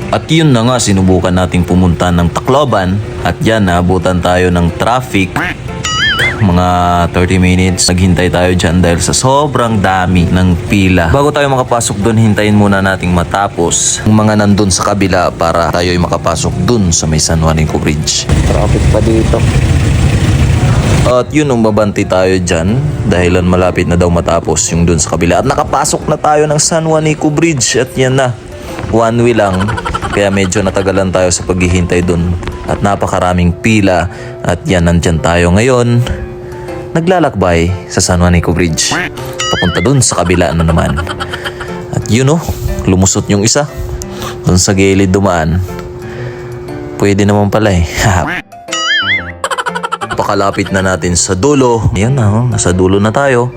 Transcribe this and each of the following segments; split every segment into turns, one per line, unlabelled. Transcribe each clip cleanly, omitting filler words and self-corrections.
At yun na nga, sinubukan nating pumunta ng Tacloban at yan, naabutan tayo ng traffic. Mga 30 minutes, naghintay tayo dyan dahil sa sobrang dami ng pila. Bago tayo makapasok dun, hintayin muna nating matapos yung mga nandun sa kabila para tayo ay makapasok dun sa may San Juanico Bridge. Traffic pa dito. At yun, umabanti tayo dyan dahilan malapit na daw matapos yung dun sa kabila. At nakapasok na tayo ng San Juanico Bridge at yan na, one way lang. Kaya medyo natagalan tayo sa paghihintay dun at napakaraming pila. At yan, nandyan tayo ngayon, naglalakbay sa San Juanico Bridge papunta dun sa kabila na naman. At yun lumusot yung isa dun sa gilid dumaan. Pwede naman pala Pakalapit na natin sa dulo. Ayan na, nasa dulo na tayo.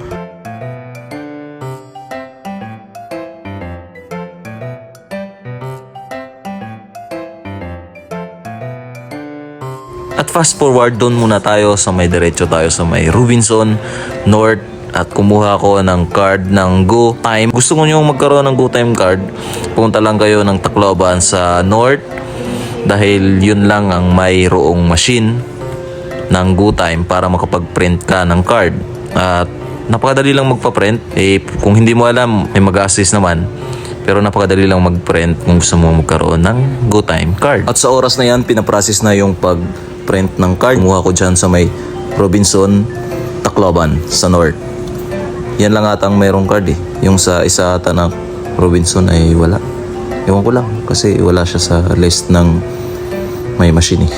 At fast forward, doon muna tayo sa may diretso tayo sa may Robinson North at kumuha ko ng card ng Go Time. Gusto ko nyo magkaroon ng Go Time card, punta lang kayo ng Tacloban sa North dahil yun lang ang mayroong machine ng Go Time para makapag-print ka ng card. At napakadali lang magpa-print. Kung hindi mo alam, may mag-assist naman. Pero napakadali lang mag-print kung gusto mo magkaroon ng Go Time card. At sa oras na yan, pinaprocess na yung pag-print ng card. Kumuha ko dyan sa may Robinson, Tacloban, sa North. Yan lang atang mayroong card Yung sa isa ata na Robinson ay wala. Ewan ko lang kasi wala siya sa list ng may machine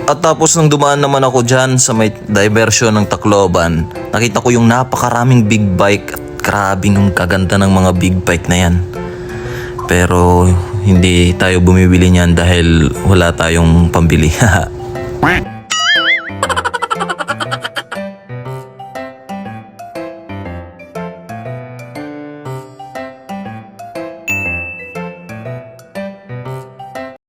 At tapos nung dumaan naman ako dyan sa may diversion ng Tacloban, nakita ko yung napakaraming big bike at grabing yung kaganda ng mga big bike na yan. Pero hindi tayo bumibili niyan dahil wala tayong pambili.